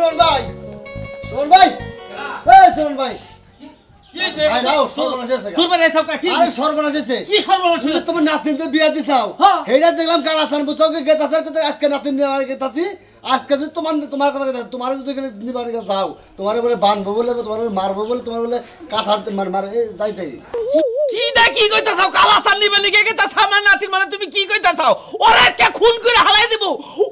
সুমন ভাই সুমন ভাই এই সুমন ভাই কি হইছে আই নাও সর্বনাশ হইছে তোর বাড়ি সব কি আরে সর্বনাশ হইছে কি সর্বনাশ হইছে তোমার নাতিনকে বিয়া দিছাও হেডা দেখলাম কালাসান বুঝাওকে গেতাছার কত আজকে নাতিন নেওয়ার গেতাছি আজকে যে তোমার কথা তোমার যদি নিবারে যাও তোমারে বলে বানবো বলে তোমারে মারবো বলে তোমার বলে কাছার মারে যাইতে কি দা কি কইতাছাও কালাসান নিবে নিকে গেতাছ আমার নাতিন মানে তুমি কি কইতাছাও ওরে আজকে খুন করে হালাই দিব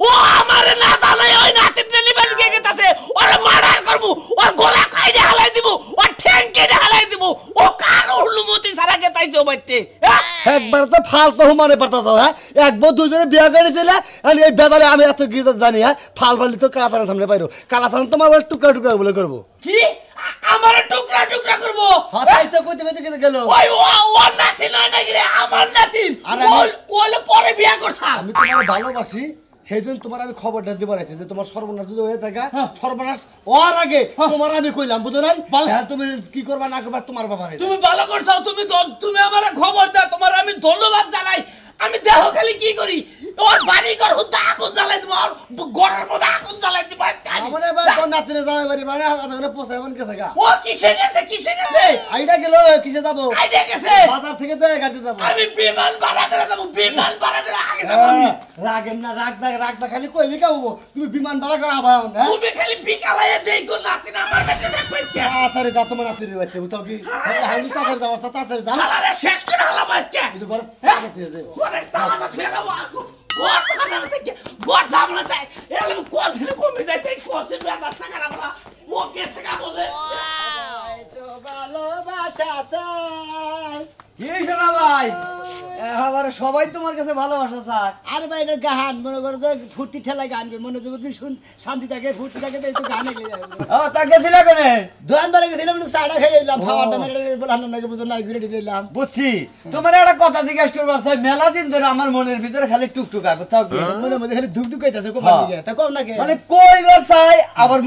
ও আমারে না জানাই ওই নাতিন নিবে নিকে গেতাছে ওরে মার্ডার করব ওর গলা কাইরে হালাই দিব ওর ঠ্যাং কেটে হালাই দিব ও কার হুলুমতি সারা গেতাইছো বাইতে একবার তো ফালতু মানে পড়তাছাও হ্যাঁ এক বউ দুজনে বিয়া করেছিল আর এই বেদালে আমি এত কি জানি হ্যাঁ ফালফালি তো কালাসানের সামনে পাইরো কালাসান তোমার বলে টুকরা টুকরা বলে করব কি আমারে টুকরা টুকরা করব হ্যাঁ তাই তো কইতে কইতে গেল ওই ও নাতিন না রে আমার নাতিন ওলে পরে বিয়া করছা আমি তোমারে ভালোবাসি হেদিন তোমার আমি খবরটা দিবার আইছি যে তোমার সর্বনাশ যদি হয়ে থাকে সর্বনাশ ওর আগে তোমার আমি কইলাম বুঝো নাই হ্যাঁ তুমি কি করবা না করবা তোমার বাবারে তুমি ভালো করছো তুমি আমারে খবর দাও তোমার আমি ধন্যবাদ জানাই আমি দেহ খালি কি করি ওর বাড়ি ঘর হুদা আগুন জ্বালাই দিব আর ঘরের মধ্যে আগুন জ্বালাই দিব আমারে ভাই কোন নাতিরে যাবে বাড়ি মানে আদারে পোছাইবন কে থাকা ও কিসে গেছে আইডা গেল কিসে যাব আইডা গেছে বাজার থেকে তো গাড়ি যাব আমি বিমান ভাড়া করে যাব বিমান ভাড়া করে আগে যাব আমি রাগেন না রাগদা খালি কইলি কাবো তুমি বিমান ভাড়া করে আবা না তুমি খালি বিকালায় দেই গো নাতিন আমার কাছে দেখবে কে তাড়াতাড়ি যা তোমার নাতিরে বাইতে বুঝাও কি হাইলি তাড়াতাড়ি যাও তাড়াতাড়ি যাও শালারে শেষ করে হালাম আজকে কিন্তু ঘর ঘরে তাড়াতাড়ি ফেলে দাও গোর টাকা থেকে গোর জামনা চাই এলে কোসিলে কমে যায় তাই কোসিলে বেদা টাকা না ও কেসে কা বলে এই তো ভালোবাসা চাই কি শোনা ভাই এবারে সবাই তোমার কাছে ভালোবাসা চায় আরে ভাই এটা গান মনে করো যে ফুটি ঠেলায় গান করে মনে যদি শুন শান্তি থাকে ফুটি থাকে তো গানে গেলে যাবে ও তা গেছিলা কোনে দোকান বারে গেছিলাম সাড়া খেয়ে এলাম খাওয়াটা মেরে বললাম না বুঝো না ঘুরে দিলাম বুঝছি তোমার একটা কথা জিজ্ঞাসা করবার চাই মেলা দিন ধরে আমার মনের ভিতরে খালি টুকটুকায় বুঝছো কি মনের মধ্যে খালি ধুক ধুক কইতাছে কোন দিকে তা কম না কে মানে কইবার চাই আবার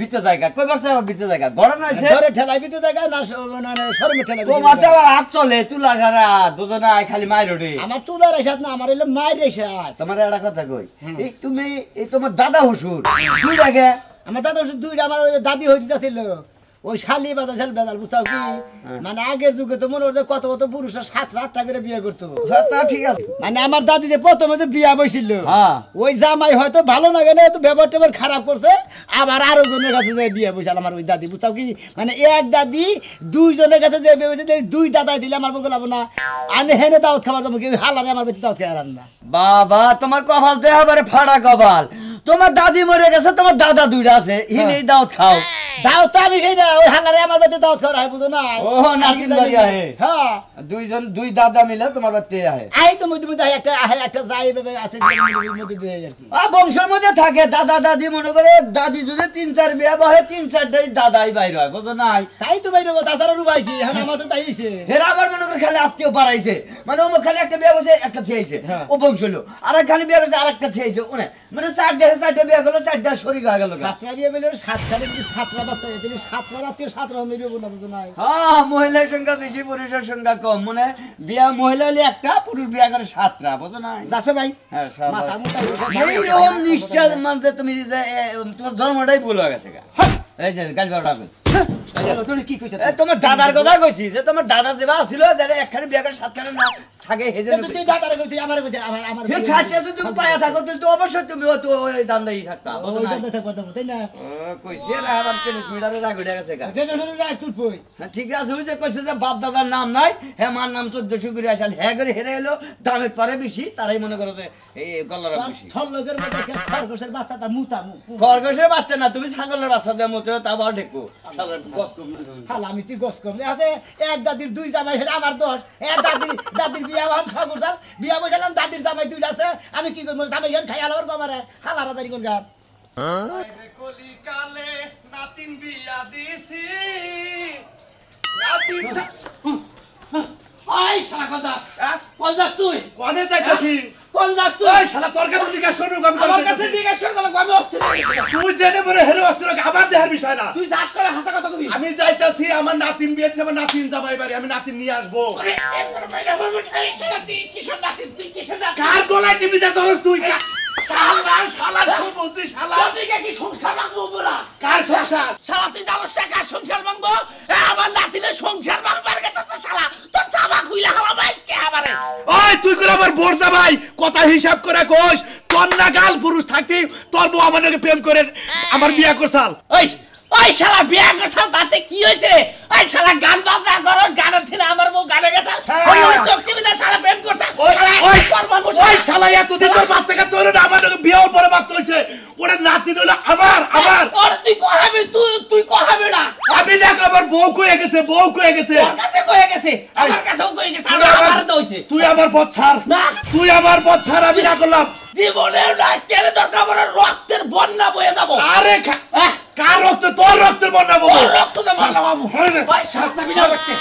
ভিতরে জায়গা কইবার চাই আবার ভিতরে জায়গা গড়ন হইছে ধরে ঠেলাই ভিতরে জায়গা না শরমে ঠেলাই তোমাতে আবার হাত চলে তুলা সারা দুজনা খালি মাইর ওঠে আমার তুলার রেশাত না আমার হইলো মাইর রেশাত তোমার একটা কথা কই এই তুমি এই তোমার দাদা হুসুর দুই লাগে আমার দাদা হুসুর দুইটা আমার দাদি হইতে ছিল ওই শালি বাজাছিল বেদাল বুঝাও কি মানে আগের যুগে তো মনে হতো কত কত পুরুষরা 7-8টা করে বিয়ে করতো তা ঠিক আছে মানে আমার দাদি যে প্রথমে যে বিয়া বইছিল ওই জামাই হয়তো ভালো লাগে না তো ব্যবহার টেবহার খারাপ করছে আবার আরো জনের কাছে যে বিয়া বইছিল আমার ওই দাদি বুঝাও কি মানে এক দাদি দুইজনের কাছে যে বিয়ে বইছে দুই দাদাই দিলে আমার বগলাবো না আমি হেনে দাওয়াত খাবার যাবো কিন্তু হালারে আমার বেটি দাওয়াত খেয়ে আন না বাবা তোমার কপাল তো এবারে ফাড়া কপাল তোমার দাদি মরে গেছে তোমার দাদা দুইটা আছে হিনেই দাওয়াত খাও দাওয়াত আমি খাই না ওই হালারে আমার বেটি দাওয়াত খাওয়া হয় বুঝো না ও নাতিন বাড়ি আহে হ্যাঁ দুই দাদা মিলে তোমার বাড়িতে আহে আই তো মধ্যে মধ্যে একটা যাই ভাবে আছে মধ্যে দিয়ে আর কি বংশের মধ্যে থাকে দাদা দাদি মনে করে দাদি যদি 3-4 বিয়া বহে 3-4টাই দাদাই বাইর হয় বুঝো না তাই তো বাইর হবে তাছাড়া রুবাই কি এখন আমার তো তাইছে এরা আবার মনে করে খালি আত্মীয় বাড়াইছে মানে ও খালি একটা বিয়া বসে একটা থেইছে ও বংশ হলো আর খালি বিয়া বসে আরেকটা থেইছে ওনে মানে 4টা বিয়া করলো 4টা শরীক হয়ে গেল 7টা বিয়া বলে 7টা বাচ্চা এদিকে 7টা রাতে 7টা মেরিও না বুঝো না হ্যাঁ মহিলার সংখ্যা বেশি পুরুষের সংখ্যা কম মানে বিয়া মহিলা হলে একটা পুরুষ বিয়া করে 7টা বুঝো না যাচ্ছে ভাই হ্যাঁ মাথা মুতা এইরকম নিশ্চয় মানে তুমি তোমার জন্মটাই ভুল হয়ে গেছে এই যে গাল বাড়াবে তোমার দাদার কথা কইছি যে তোমার দাদা যেবা ছিল যারা একখানে বিয়া করে 7খানে না থাকে হেজে তুই দাদার কইছি আমার কইছি আমার হে খাচ্ছে যদি তুমি পায়া থাকো তুই তো অবশ্যই তুমি তো ওই দান্দাই থাকতা ওই দান্দা থাকবা তাই না কইছি না আবার টেনিস মিটারে রাগ উঠে গেছে গা যেটা শুনে রাগ তুই কই হ্যাঁ ঠিক আছে ওই যে কইছে যে বাপ দাদার নাম নাই হে মার নাম 1400 করে আসল হে করে হেরে এলো দামের পরে বেশি তারাই মনে করে যে এই গল্লার বেশি ছল্লকের মধ্যে খরগোশের বাচ্চাটা মুতা খরগোশের বাচ্চা না তুমি ছাগলের বাচ্চা দে মতে তা বড় ঢেকো শালার আমি তুই গস কম এক দাদির দুই জামাই সেটা আমার দোষ এক দাদির বিয়া আমার সগুরসাল বিয়া বসালাম দাদির জামাই দুইটা আছে আমি কি করবো জামাই গান খাই আলাবার কমারে হালারা দাঁড়ি কোন গান কলি কালে নাতিন বিয়া দিছি নাতিন আই শালা দাস কোন দাস তুই কোনে যাইতাছি কোন দাস তুই এই শালা তোর কাছে জিজ্ঞাসা করব আমি আমার কাছে জিজ্ঞাসা করে দাও আমি অস্থির তুই জেনে বলে হেরে অস্থির আবার দেহার বিষয় না তুই দাস করে হাতে কথা কবি আমি যাইতাছি আমার নাতিন বিয়েতে আমার নাতিন জামাই বাড়ি আমি নাতিন নিয়ে আসবো এই শালা তুই কিশোর নাতিন তুই কিশোর নাতিন কার গলায় টিভি দে ধরস তুই শালা শালা সুবুদ্ধি শালা তুই কি সংসার ভাঙবো বলা কার সংসার শালা তুই জানোস না কার সংসার ভাঙবো আমার নাতিনের সংসার ভাঙবার কথা তো শালা তোর জামা খুইলা হালাবাই কে আমারে ওই তুই করে আমার বোরজা ভাই কথা হিসাব করে কোষ তোর না গাল পুরুষ থাকতি তোর বউ আমাকে প্রেম করে আমার বিয়া করছাল ওই শালা বিয়া করছাল তাতে কি হয়েছে ওই শালা গান বাজনা করো গানের থেকে আমার বউ গানে গেছে ওই চোখটি বিদা শালা প্রেম করছে ওই শালা এতদিন তোর বাচ্চা কাচ্চা হলো না আমার বিয়ের পরে বাচ্চা হয়েছে ওরা নাতি হলো আমার ওর তুই কহাবি তুই কহাবি না আমি দেখলাম আমার বউ কয়ে গেছে তোর কাছে কয়ে গেছে আমার কাছেও কয়ে গেছে আমার তো হইছে তুই আমার পথ ছাড় না তুই আমার পথ ছাড় আমি না করলাম জীবনের রাস্তার দরকার বড় রক্তের বন্যা বয়ে যাব আরে কার রক্ত তোর রক্তের বন্যা বউ তোর রক্ত তো বন্যা বাবু ভাই সাথে বিনা রাখতে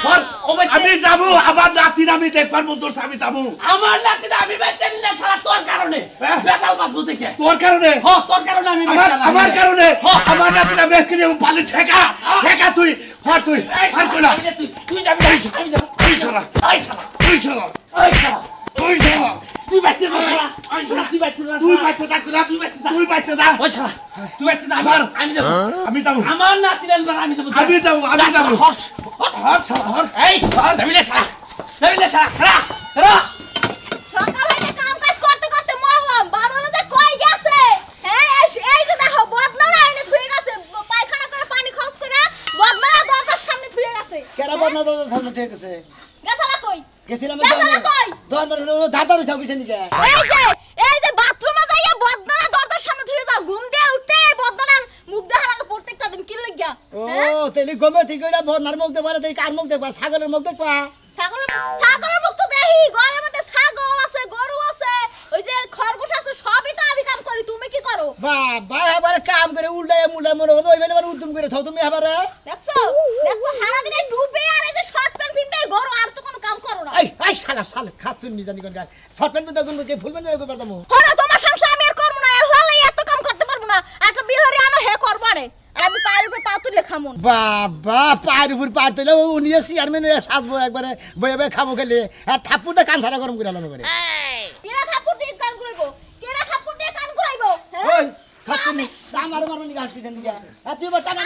আমি যাব আমার নাতির আমি দেখবার মন তোর আমি যাব আমার নাতির আমি বেতেন না শালা তোর কারণে বেতাল বাদু দেখে তোর কারণে হ্যাঁ তোর কারণে আমি আমার কারণে আমার নাতির আমি আজকে পালে ঠেকা তুই হর তুই হর কইলা তুই যাবি আমি যাব ওই শালা ওই শালা ওই শালা ওই শালা ওই শালা তুই বাইতে না শালা ওই শালা তুই বাইতে না তুই বাইতে যা কইলা তুই বাইতে যা ওই শালা তুই বাইতে না আমি যাব আমার নাতির আনবার আমি যাব হর শালা হর এই যাবিলে শালা রা সকাল হইতে কাম কাজ করতে করতে মরলাম বাবানো যে কই গেছে হ্যাঁ এই যে দেখো বদনারা এনে ধুয়ে গেছে পায়খানা করে পানি খরচ করে বদনারা দরজার সামনে ধুয়ে গেছে কেরা বদনা দরজার সামনে ধুয়ে গেছে গেছালা কই গেছিলাম কই দরবার ধারদার হইছে কইছেন কি এই যে বাথরুমে যাইয়া বদনারা দরজার সামনে ধুয়ে যাও ঘুম দিয়ে উঠে বদনার মুখ দেখা লাগে প্রত্যেকটা দিন কি লাগিয়া ও তেলি গমে ঠিক কইরা বদনার মুখ দেখবা দেই কার মুখ দেখবা ছাগলের মুখ দেখবা ছাগলের মুখ তো দেখি ঘরের মধ্যে ছাগল আছে গরু আছে ওই যে খরগোশ আছে সবই তো আমি কাম করি তুমি কি করো বাবা এবারে কাম করে উল্টায় মুলা মনে হলো ওই বেলে উদ্যম করে থাও তুমি এবারে দেখছো সারা দিনে ডুবে আর এই যে শর্ট প্যান্ট পিনতে গরু আর তো কোনো কাম করো না এই শালা খাচ্ছেন নি জানি কোন গায় শর্ট প্যান্ট পিনতে কোন কে ফুল প্যান্ট করে পারতাম হলো তোমার সংসার আমি আর করব না হলো এত কাম করতে পারবো না একটা বিহারি আনো হে করবারে আমি পায়ের উপরে পা তুলে খামুন বাবা পায়ের উপর পা তুলে উনি চেয়ারম্যান হয়ে সাজবো একবারে বয়ে বয়ে খাবো খেলে আর থাপ্পুরটা কান সারা গরম করে আলো করে কেরা থাপ্পুর দিয়ে কান ঘুরাইবো কেরা থাপ্পুর দিয়ে কান ঘুরাইবো ওই খাচ্ছেন আমার মারুনি গাছ কিছেন দিকে আর তুই বড় টানা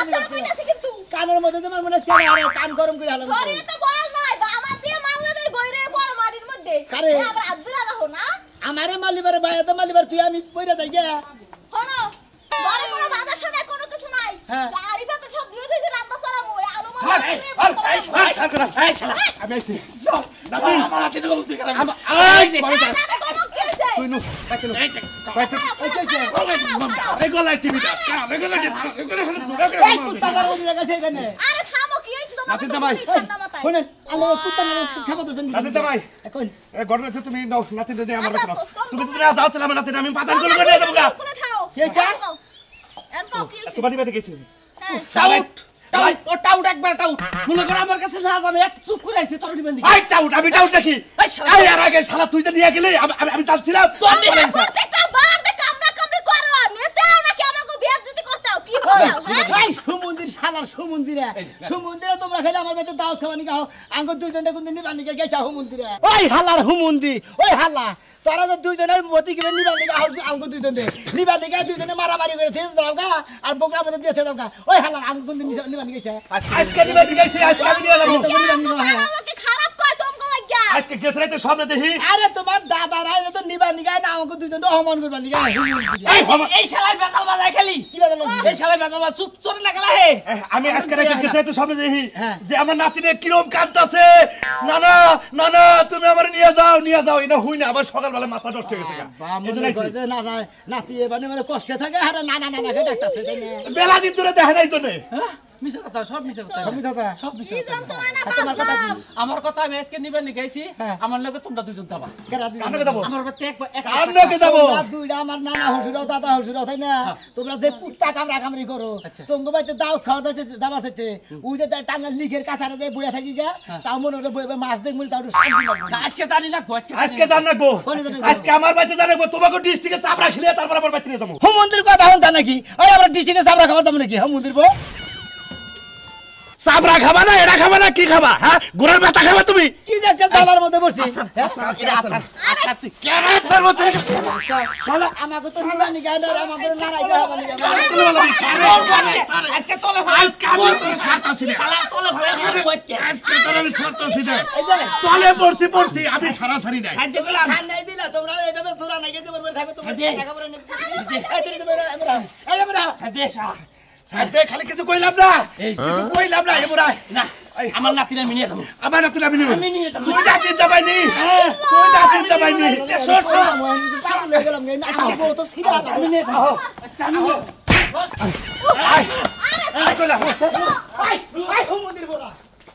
আছে কিন্তু কানের মধ্যে তোমার মনে আছে আরে কান গরম করে আলো শরীরে তো বল নাই বা আমার দিয়ে মারলে দেই গইরে বড় মাটির মধ্যে আবার আব্দুল্লাহ রাখো না আমারে মালিবারে বাইরে তো মালিবার তুই আমি কইরা যাই গে হনো ঘরে কোনো বাজার সদাই কোনো কিছু নাই গাড়ি বাতে সব দূরে দূরে রান্না চালামু আলু মাছ এই শালা আমি আইছি নাতি আমার নাতির বলতে করে তুই নু বাইতে রেগুলার টিভিটা এই কুত্তাটা রোজ লাগাছে এখানে আরে থামো কি হইছে তোমার নাতি জামাই শুনেন আমার কুত্তা না খাবো তো নাতি জামাই এখন এই ঘটনা হচ্ছে তুমি নাও নাতি নিয়ে আমার রাখো তুমি তো যাও তাহলে আমার নাতি আমি পাতাল করে নিয়ে যাবো গা কি হইছে এর কো কি হইছে তোমার বাড়ি গেছি টাউট একবার টাউট মনে করে আমার কাছে না জানে এক চুপ করে আইছে তোর নিবেন এই টাউট আমি টাউট দেখি এই আর আগে শালা তুই তো নিয়ে গেলে আমি চাচ্ছিলাম তোর নিয়ে প্রত্যেকটা বার দে কামড়া কামড়ি করো নেতাও নাকি আমাকে বেয়াজ্জতি করতেও কি বলো এই সমুদ্র শালার সমুদ্রে তোমরা খালি আমার বেতে দাওয়াত খাওয়ানি গাও আঙ্গুর দুইজনে কোন নিবানি গে গেছা সমুদ্রে ওই হালার হুমুন্দি ওই হালা তোরা তো দুইজনে মতি কি নিবানি গা আঙ্গুর দুইজনে নিবানি গে দুইজনে মারামারি করে থেজ দাও গা আর বোকা মধ্যে দিয়ে দাও গা ওই হালা আঙ্গুর কোন নিবানি গেছে আজকে নিবানি গেছে আজকে আমি নিয়ে যাবো আমাকে খারাপ কয় তোমগো লাগিয়া আজকে গেছ রাইতে সামনে দেখি আরে তোমার দাদা রাইলে তো নিবানি গায় না আঙ্গুর দুইজনে অপমান করবানি গা এই শালা বেতাল বাজায় খালি কি বাজাল এই শালা বেতাল বাজা চুপ চরে লাগলা হে আমি আজকে রাইতে গেছ রাইতে সামনে দেখি যে আমার নাতিনে কিরম কাঁদতাছে নানা নানা তুমি আমার নিয়ে যাও এটা হুই না আবার সকালবেলা মাথা নষ্ট হয়ে গেছে নাতি মানে কষ্টে থাকে আরে নানা নানা কে ডাকতাছে তাই না বেলা দিন ধরে দেখা নাই তো নে মিছা কথা সব মিছা কথা সব মিছা কি জান তোমার না তোমার কথা কি আমার কথা আমি আজকে নিবেন গাইছি আমার লগে তোমরা দুইজন যাবা কানকে যাব আমার বাতে এক কানকে যাব দুইটা আমার নানা হুজুরাও দাদা হুজুরাও তাই না তোমরা যে কুত্তা কামড়া কামড়ি করো তোমগো বাইতে দাওয়াত খাওয়া যাবার চাইতে ওই যে টাঙ্গা লিখের কাছারে যে বইয়া থাকি গা তাও মনে হলো বইবে মাছ দেখ মুই তাও শান্তি লাগবে না আজকে জানি না আজকে জান রাখবো আজকে আমার বাইতে জানাবো তোমাকে ডিস্ট্রিক্টে চাপড়া খেলে তারপর আমার বাইতে নিয়ে যাবো হুম মন্দির কথা হন তা নাকি ওই আমরা ডিস্ট্রিক্টে চাপড়া খাবার যাবো নাকি হুম মন্দির বো চাপড়া খাবা না এটা খাবা না কি খাবা হ্যাঁ গোড়ার ব্যথা খাবা তুমি কি যে একটা জালার মধ্যে পড়ছি এটা আচ্ছা তুই কেন আছার মধ্যে শালা আমাকে তো নিবানি গায় না আমাদের লড়াইতে হবে না আজকে তোলে ভাই আজকে আমি তোর ছাড়তাছি না শালা তোলে ভাই কইতে আজকে তোর আমি ছাড়তাছি না তলে পড়ছি আমি ছাড়াছাড়ি নাই খাইতে গেলাম ছাড় নাই দিলা তোমরা এইভাবে চোরা নাই গেছে বরবার থাকো তোমরা টাকা পরে এই তুই তো আমরা দে শালা সাথে খালি কিছু কইলাম না কিছু কইলাম না এমরা না আমার নাতিরা মিনিয়ে দাও আমার নাতিরা আমি নিব আমি নিয়ে যাবো। তুই নাতি যাবাইনি তুই নাতি যাবাইনি সর সর পাগল হয়ে গেলাম গায় না আমগো তো সিধা আমি নিয়ে যাও আই কইলা আই হুমুদির বড়া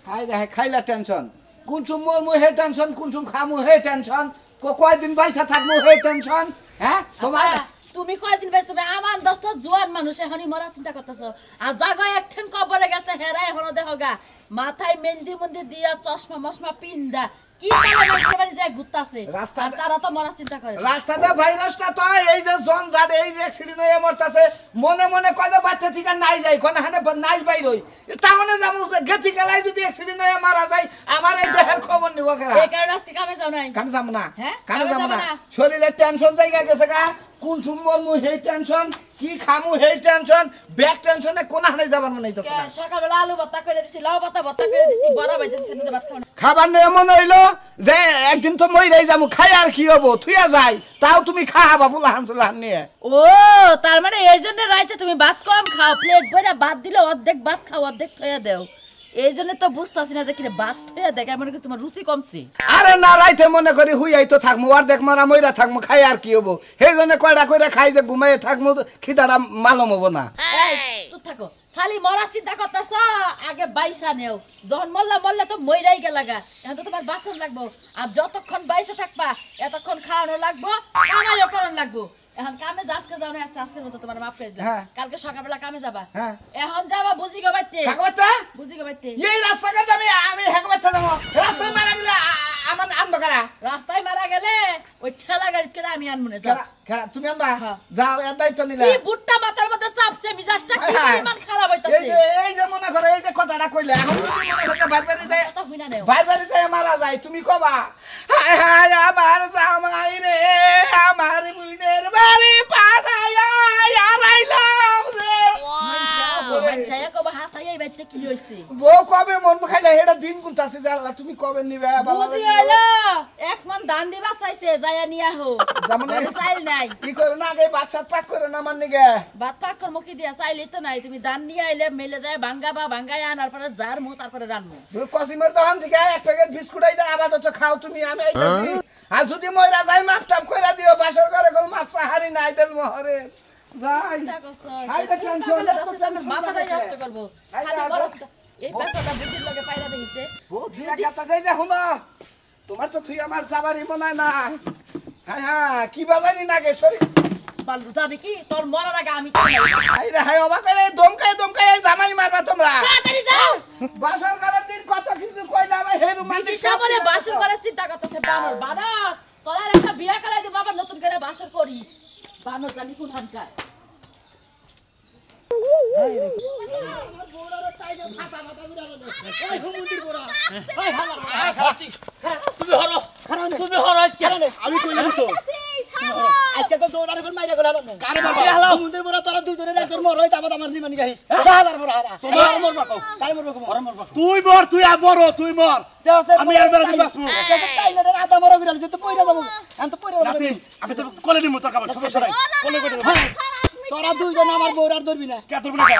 খাই দেখে খাইলা টেনশন কোন সময় মো হে টেনশন কোন সময় খামু হে টেনশন কয়দিন বাইসা থাকমু হে টেনশন হ্যাঁ তোমার তুমি কয়দিন বেশ তুমি আমার দোস্ত জোয়ান মানুষ এখনই মরা চিন্তা করতেছো আর জাগো একঠেন কবরে গেছে হেরা এখনো দেখোগা মাথায় মেহেন্দি মন্দি দিয়া চশমা মশমা পিন্দা কি তালে মানুষের বাড়ি যায় ঘুরতাছে আর তারা তো মরা চিন্তা করে রাস্তাতে ভাইরাসটা তো এই যে জন জাট এই যে অ্যাক্সিডেন্ট হয়ে মরতাছে মনে মনে কয়দা বাচ্চা থেকে নাই যায় কোন হানে নাই বাইরই তাহলে যাবো গেতি গেলাই যদি অ্যাক্সিডেন্ট হয়ে মারা যায় আমার এই দেহের খবর নিব কেরা এই কারণে আজকে কামে যাও নাই কানে যাবো না হ্যাঁ? কানে কামে যাবো যাবো না না। শরীরে টেনশন জায়গা গেছে গা কোন সময় মু হেই টেনশন কি খামু হেই টেনশন ব্যাক টেনশনে কোন হানে যাবার মনে হইতাছে না সকালবেলা আলু ভর্তা করে দিছি লাউ ভর্তা করে দিছি বড়া ভাইজা দিছি না ভাত খাও না খাবার নিয়ে এমন হইলো যে একদিন তো মইরাই যাবো খাই আর কি হবো থুইয়া যাই তাও তুমি খাওয়াবা ফুলা হানসুলাহান নিয়ে ও তার মানে এই জন্য রাইতে তুমি ভাত কম খাও প্লেট ভরে ভাত দিলে অর্ধেক ভাত খাও অর্ধেক থইয়া দেও এই জন্য তো বুঝতাছি না যে কিরে ভাত থইয়া দেখ মনে করছি তোমার রুচি কমছে আরে না রাইতে মনে করি হুইয়াই তো থাকমু আর দেখ মারা মইরা থাকমু খাই আর কি হবো সেই জন্য কয়টা কইরা খাই যে ঘুমাইয়ে থাকমু খিদাটা মালম হবো না এই চুপ থাকো খালি মরা চিন্তা করতেছ আগে বাইসা নেও যখন মরলে তো মইরাই গেলাগা এখন তো তোমার বাসন লাগবো আর যতক্ষণ বাইসা থাকবা এতক্ষণ খাওয়ানো লাগবো কামাইও করন লাগবো এখন কামে আজকে যাও না আজকের মতো তোমার মাপ করে দিলাম হ্যাঁ। কালকে সকালবেলা কামে যাবা হ্যাঁ। এখন যাবা বুঝি গো বাইতে কাকবাচ্চা বুঝি গো বাইতে এই রাস্তাঘাট আমি হেকবাচ্চা দেবো রাস্তায় মারা গেলে আমার আনবো কারা রাস্তায় মারা গেলে ওই ঠেলা গাড়ি করে আমি আনবো না যাও তুমি আনবা হ্যাঁ। যাও এর দায়িত্ব নিলে কি বুটটা মাথার মধ্যে চাপছে মিজাজটা কি হ্যাঁ। পরিমাণ খারাপ হইতাছে এই যে মনে করো এই যে কথাটা কইলে এখন যদি মনে করতে বাইরে যায় কথা হইনা নেও বাইরে যায় মারা যায় তুমি কবা হায় হায় আমার জামাই রে আমার বুইনের বাড়ি পাঠাইয়া আরাইলাম রে বাচ্চায়া কবা হাসাইয়াই বাইতে কি হইছে বউ কবে মন খাইলে হেডা দিন গুনতাছে জানলা তুমি কবে নিবে বাবা বুঝি হইলো এক মন ধান দিবা চাইছে যায়া নিয়া হো যেমন ঘরে চাইল নাই কি করো না আগে বাচ্চা পাক করো না মান নিগে ভাত পাক কর মুখি দিয়া চাইলে তো নাই তুমি ধান নিয়ে আইলে মেলে যায় ভাঙ্গাবা ভাঙ্গায় আনার পরে জার মু তারপরে রানমু কসিমের দোকান থেকে এক প্যাকেট বিস্কুট আইদা আপাতত খাও তুমি আমি আইতাছি আর যদি মইরা যাই মাপ টাপ কইরা দিও বাসর করে কোন মাছ হারি নাই দেল মহরে যাই চিন্তা করছো হাইটা টেনশন মাথাটা নষ্ট করবো খালি বড় এই পেছাটা বুঝির লগে পায়রা দেইছে বুঝিয়া কথা দেই দেখো না তোমার তো তুই আমার সাবারি মনায় না হ্যাঁ হ্যাঁ কি বাজানি নাগে সরি বালু যাবি কি তোর মরার আগে আমি হাই রে হাই অবাক করে দমকায় জামাই মারবা তোমরা তাড়াতাড়ি যাও বাসর করার দিন কত কিছু কইলা ভাই হে রোমান্টিক দিশা বলে বাসর করার চিন্তা করতেছে বানর বানর তোরা একটা বিয়া করাই দে বাবা নতুন করে বাসর করিস বানর জানি কোন হানকার তুমি হরো আমি কইলাম তো আজকে তো তোরা এখন মাইরা গেল না কারে বাবা সমুদ্রের বড় তোরা দুজনে একজন মর হই তারপর আমার নিমানি গাইস হালার বড় হালা তোমার মরবা কও কারে মরবো কম তুই মর তুই বড় তুই মর আমি আর বেলা দিন বাসমু টাইলের আদা মরা গিরাল যে তো পয়রা যাবো আমি তো পয়রা নাতি যাবো আমি তো কোলে নিমু তোর কাছে সমস্যা নাই কোলে করে দেব তোরা দুইজন আমার বউর আর ধরবি না কে ধরবি না কে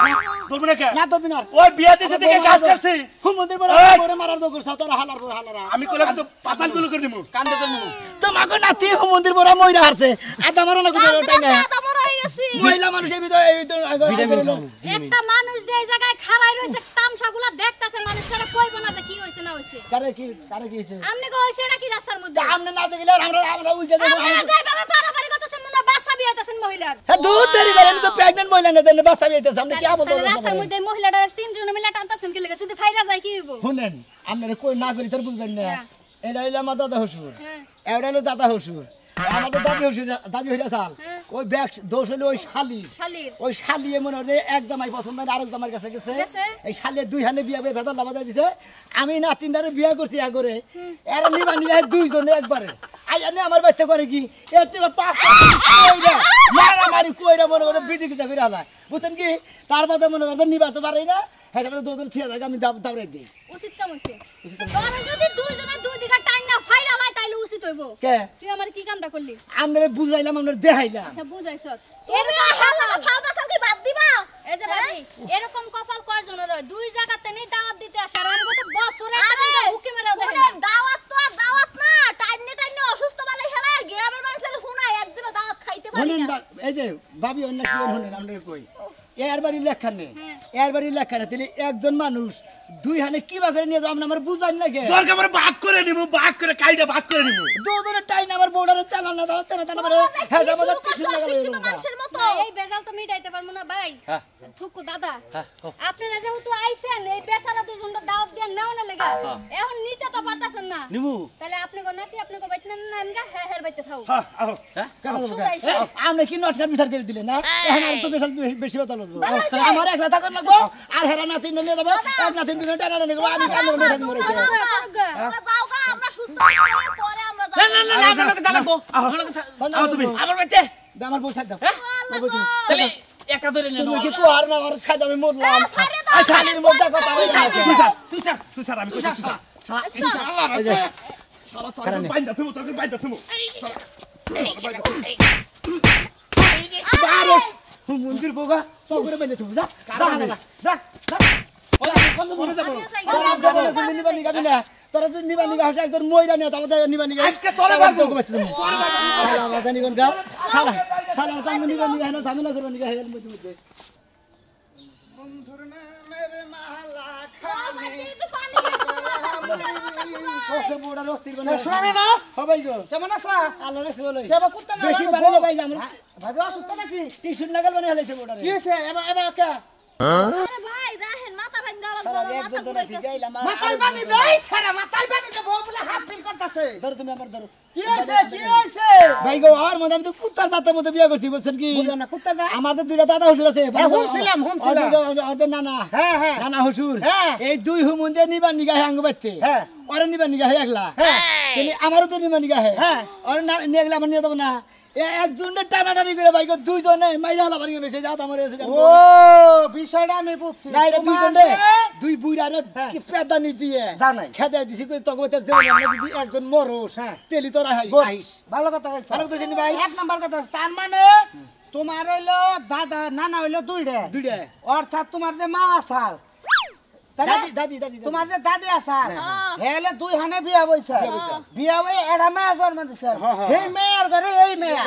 ধরবি না কে না ধরবি না ওই বিয়া দিছে থেকে কাজ করছি সমুদ্রের বড় বড় মারার দো করছ তোরা হালার বড় হালারা আমি কোলে কিন্তু পাতাল গুলো করে নিমু কান্দে তো নিমু তোমাকে নাতি সমুদ্রের বড় মইরা হারছে আদা মরা না গুলো টাই না আদা মরা হয়ে গেছি মহিলা মানুষ এই ভিতর একটা মানুষ যে জায়গায় খাড়াই রইছে তামসাগুলা দেখতাছে মানুষটারে কইবো না যে কি হইছে না হইছে কারে কি হইছে আমনে কো হইছে এটা কি রাস্তার মধ্যে আমনে না গেলে আমরা উইকে দেব আপনারা যাই বাবা পারাপারি করতেছেন মনে বাসা বিয়াইতাছেন মহিলার হ্যাঁ দুধ দেরি করে তো প্রেগন্যান্ট মহিলা না দেন বাচ্চা বিয়েতে সামনে কি আবল রাস্তার মধ্যে মহিলাটার তিনজন মিলে টানতাছেন কি লাগে যদি ফাইরা যায় কি হইব শুনেন আপনারা কই না করি তার বুঝবেন না হ্যাঁ। এটা হইলো আমার দাদা হসুর হ্যাঁ। এটা হলো দাদা হসুর আমাদের দাদি হইরা চাল ওই ব্যাগ দোষ হলো ওই শালির ওই শালিয়ে মনে হয় এক জামাই পছন্দ না আরেক জামাইয়ের কাছে গেছে এই শালিয়ে দুই হানে বিয়া করে ভেতর লাভা দিছে আমি না তিনটারে বিয়া করছি করে এরা নিবা নিবা দুইজনে একবারে আইয়ানে আমার বাচ্চা করে কি এতে পাঁচ কইরা মারামারি কইরা মনে করে বিধি কিটা কইরা হালা বুঝছেন কি তার বাদে মনে করে নিবা তো পারে না হ্যাঁ দুজন থিয়া যায় আমি দাবড়াই দিই উচিত কাম হইছে তোরা যদি দুইজনে দুই দিকে টাইম না ফাইরা লাই তাইলে উচিত হইব কে তুই আমার কি কামটা করলি আমরে বুঝাইলাম আমরে দেখাইলাম আচ্ছা বুঝাইছ এরকম হালা ফালতা কি বাদ দিবা এই যে ভাবি এরকম কপাল কয়জনের হয় দুই জায়গাতে নেই দাওয়াত দিতে আসে আর আমি তো বছরে একটা হুকি মেরেও দেখি না দাওয়াত তো আর দাওয়াত না টাইনে অসুস্থ বালাই হেলা গ্রামের মানুষের হুনাই একদিনও দাওয়াত খাইতে পারি না এই যে ভাবি অন্য কি হলেন আমরা কই এর বাড়ি লেখা নেই এর বাড়ি লেখা নেই তাহলে একজন মানুষ দুই হানে কি বা করে নিয়ে যাও আমরা বুঝাই না কে দরকার আমরা ভাগ করে নিব ভাগ করে কাইটা ভাগ করে নিব দুজনের টাইম আমার বউডারে চালান না দাও তেনা তেনা করে হ্যাঁ আমাদের টিস্যু লাগালে কিন্তু মানুষের মতো এই বেজাল তো মিটাইতে পারমু না ভাই থুকু দাদা আপনারা যেহেতু আইছেন এই বেচারা দুজনটা দাওয়াত দিয়ে নাও না লাগা এখন নিতে তো পারতাছেন না নিমু তাহলে আপনি গো নাতি আপনি গো বাইতে নেন গা হ্যাঁ হ্যাঁ বাইতে থাও হ্যাঁ আও আমরা কি নটকার বিচার করে দিলে না এখন আর তো বেশি কথা লাগবে আমার একলা থাকার লাগবে আর হেরা নাতি নিয়ে যাবো এক নাতি দুজনে টানা টানা নিব আমি কাম করে থাকি মরে আমরা যাও গা আমরা সুস্থ হয়ে পরে আমরা না না না আমাকে দালাকো আও তুমি আমার বাইতে আমার বউ ছাড় দাও তাহলে একা ধরে নে তুমি কি কোয়ার না আমার ছাড় আমি মরলাম আর শালির মধ্যে কথা বলি তুই স্যার আমি কইছি শালা তো বাইন্দা তুমি বাইন্দা তুমি বারোস মন্দির বোগা তো করে বেঁধে তুমি যা যা নিবানি গাবি না তোরা যদি নিবানি গা হচ্ছে একজন ময়রা নিয়ে তারপর নিবানি গা আজকে তোরে বাদ জানি কোন গা শালা শালা তাঙ্গ নিবানি গা না ঝামেলা করো নিগা হেল মধ্যে মধ্যে বন্ধুর নামের মালা খানি কষ্ট বড় রস্তির বনে শুনাবে না সবাই গো কেমন আছো আল্লাহ রে বলে কেবা কুত্তা না বেশি বাড়ি ভাই আমরা ভাবি অসুস্থ নাকি টিস্যু লাগাল বনে হেলাইছে বড়রে কি হইছে এবা কে আরে ভাই রাহেন মাথা ভাঙ দাও মাথা ঘুরে গেছে মাথায় পানি দেই সারা মাথায় পানি দেব বলে হাফ ফিল করতেছে ধরো তুমি আমার ধরো কি হইছে ভাই গো আর মধ্যে আমি তো কুত্তার জাতের মধ্যে বিয়ে করছি বলছেন কি বুঝলাম না কুত্তার জাত আমার তো দুইটা দাদা হুজুর আছে হুনছিলাম ওদের নানা হ্যাঁ হ্যাঁ নানা হুজুর এই দুই হুমুন্দে নিবা নিগাহে আঙ্গ বাইতে হ্যাঁ ওরে নিবা নিগাহে একলা হ্যাঁ তাহলে আমারও তো নিবা নিগাহে হ্যাঁ ওরে নিয়ে গেলে আমার নিয়ে দেব না একজনের টানাটানি করে ভাই দুইজনে মাইরা হলা বাড়ি বেঁচে যাও আমার ও বিষয়টা আমি বুঝছি না এটা দুইজনে দুই বুইরারে কি পেদানি দিয়ে খেদাই দিছি কই তগবতের দেব না যদি একজন মরস তেলি তোরা আইস ভালো কথা কইছ ভালো কথা ভাই এক নাম্বার কথা তার মানে তোমার হইলো দাদা নানা হইলো দুইটা অর্থাৎ তোমার যে মা আসাল দাদি তোমার যে দাদি আসাল হেলে দুই হানে বিয়া বইছে বিয়া বই এরা মেয়ে জন্ম দিছে এই মেয়ের ঘরে এই মেয়ে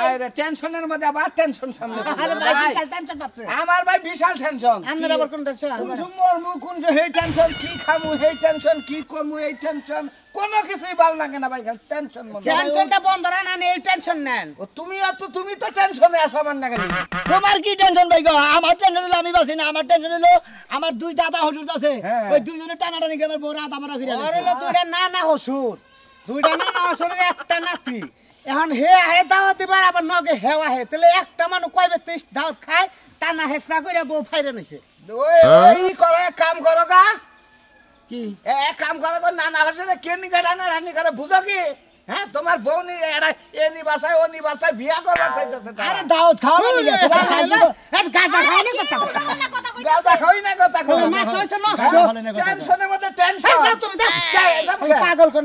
আরে টেনশনের মধ্যে আবার টেনশন সামনে আরে ভাই বিশাল টেনশন পাচ্ছে আমার ভাই বিশাল টেনশন আমরা আবার কোন টেনশন কোন মরমু কোন যে হেই টেনশন কি খামু হেই টেনশন কি করমু এই টেনশন কোনো কিছুই ভালো লাগে না ভাই টেনশন মনে টেনশনটা বন্ধ রাখা না এই টেনশন নেন ও তুমি তো টেনশনে আছো আমার না গেলি তোমার কি টেনশন ভাই গো আমার টেনশন হলো আমি বাসি না আমার টেনশন হলো আমার দুই দাদা হুজুর আছে ওই দুইজনে টানাটানি করে আমার বড় দাদা মারা করে আর হলো দুইটা নানা হুজুর দুইটা নানা হুজুরের একটা নাতি এখন হে আহে দাওয়াত দিবার আবার নগে হেওয়া হে তাহলে একটা মানুষ কয়বে 30 দাওয়াত খায় টানা হেসরা করে বউ ফাইরে নিছে ওই করে কাম করো গা কি এক কাম করো গো নানা হুজুরে কে নিগা টানা রানি করে বুঝো কি হ্যাঁ তোমার বউ নি এরা এনি বাসায় বিয়া করবার চাইতেছে আরে দাওয়াত খাওয়া নিলে এত গাজা খাই না কথা গাজা খাই না কথা কই মা কইছে না টেনশনের মধ্যে টেনশন তুমি পাগল কোন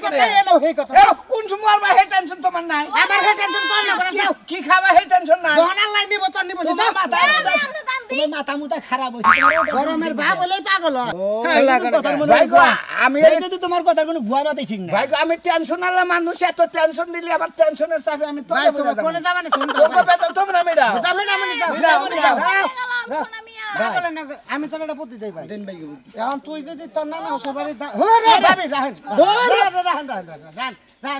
কথা এলো এই কথা কোন সময় হে টেনশন তোমার নাই আমার হে টেনশন কর না করে যাও কি খাবা হে টেনশন নাই দোকান লাই নিব তো নিব যাও মাথা তুমি মাথা মুতা খারাপ হইছে তোমার গরমের ভাব হলেই পাগল হয় ভাই গো আমি এই তো তোমার কথা কোনো গুয়া মাথায় ঠিক না ভাই গো আমি টেনশন আলা মানুষ এত টেনশন দিলে আবার টেনশনের চাপে আমি তো তুমি কোনে যাবা না শুনতে তোকে বেতন তোমরা মেরা যাবে না মানে আমি তোর এটা বুদ্ধি দেই ভাই দেন ভাই বুদ্ধি এখন তুই যদি তোর নানা হসে বাড়ি ওরে ভাবি রাহেন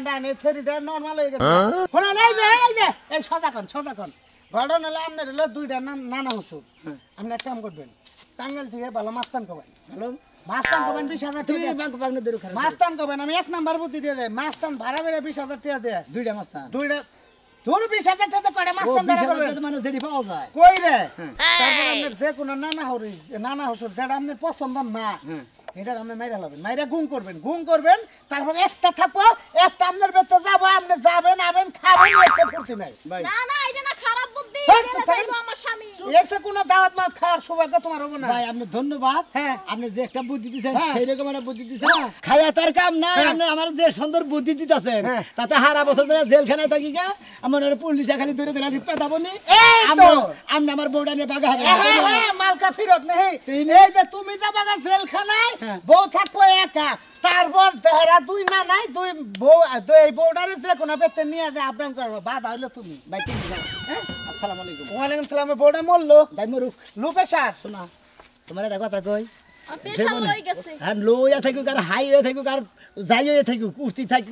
রাহেন এই থেরিটা নরমাল হয়ে গেছে শোনা নাই যে এই সদা কোন ঘটনা হলো আপনার হলো দুইটা নানা হসু আপনি এক কাম করবেন টাঙ্গাইল থেকে ভালো মাস্তান খাবেন ভালো মাস্তান কবেন 20,000 তুমি টাকা ব্যাংক পাগনে দূর খারাপ মাস্তান কবেন আমি এক নাম্বার বুদ্ধি দিয়ে দেয় মাস্তান ভাড়া করে 20,000 টাকা দেয় দুইটা মাস্তান দুইটা তোর 20,000 টাকা করে মাস্তান ভাড়া করবে মানে যেটি পাওয়া যায় কই রে তারপর আপনার যে কোনো নানা হসুর যেটা আপনার পছন্দ না এটা আপনি মাইরা লাবেন মাইরা গুম করবেন তারপর একটা থাকবো একটা আপনার বেতে যাবো আপনি যাবেন আবেন খাবেন এসে ফুর্তি নাই ভাই না না এটা না খারাপ বুদ্ধি হ্যাঁ, তো এটা তাই- যাইবো আমার স্বামী এসে কোনো দাওয়াত মাছ খাওয়ার সৌভাগ্য তোমার হবে না ভাই আপনি ধন্যবাদ হ্যাঁ। আপনি যে একটা বুদ্ধি দিয়েছেন হ্যাঁ। সেই রকম একটা বুদ্ধি দিয়েছেন হ্যাঁ। খায়া তার কাম নাই হ্যাঁ। আপনি আমার যে সুন্দর বুদ্ধি দিতেছেন হ্যাঁ। তাতে হারা বছর ধরে জেলখানায় থাকি গা আমার পুলিশে খালি ধরে দিলাম পেতাবনি এই তো। আপনি আমার বউটা নিয়ে বাগা হবে হ্যাঁ, মালকা ফিরত নেই এই যে তুমি যাবা গা জেলখানায় হ্যাঁ। বউ থাকবো একা তারপর দেহরা দুই না নাই দুই বউ এই বউটারে যে কোনো পেতে নিয়ে যায় আব্রাম করবো বাধা হইলো তুমি ভাই ঠিক আছে হ্যাঁ আসসালামু আলাইকুম ওয়ালাইকুম সালাম বউটা মরলো তাই মরুক লুপে সার শোনা তোমার একটা কথা কই পেশা লই গেছে হ্যাঁ লইয়া থাকুক আর হাই হয়ে থাকুক আর যাই হয়ে থাকুক উঠতি থাক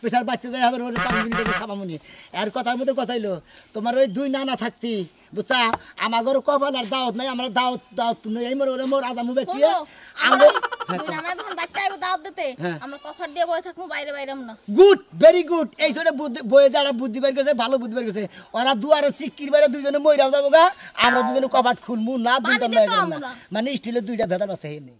প্রেশার বাচ্চা যায় আবার ওর পাঙ্গিন থেকে সাবামুনি আর কথার মধ্যে কথা হইলো তোমার ওই দুই নানা থাকতি বুঝছা আমাগর কপাল আর দাওয়াত নাই আমরা দাওয়াত তুমি এই মোর আজামু ব্যক্তি আমরা দুই নানা যখন বাচ্চা আইবো দাওয়াত দিতে আমরা কফার দিয়ে বসে থাকবো বাইরে আমরা গুড ভেরি গুড এই সরে বইয়ে যারা বুদ্ধি বের করেছে ভালো বুদ্ধি বের করেছে ওরা দুয়ারে সিক্কির বাইরে দুইজনে মইরাও যাবো গা আমরা দুজনে কপাট খুলমু না দুইটা পানি দিতে না আমরা। মানে স্টিলের দুইটা ভেদার আছে নেই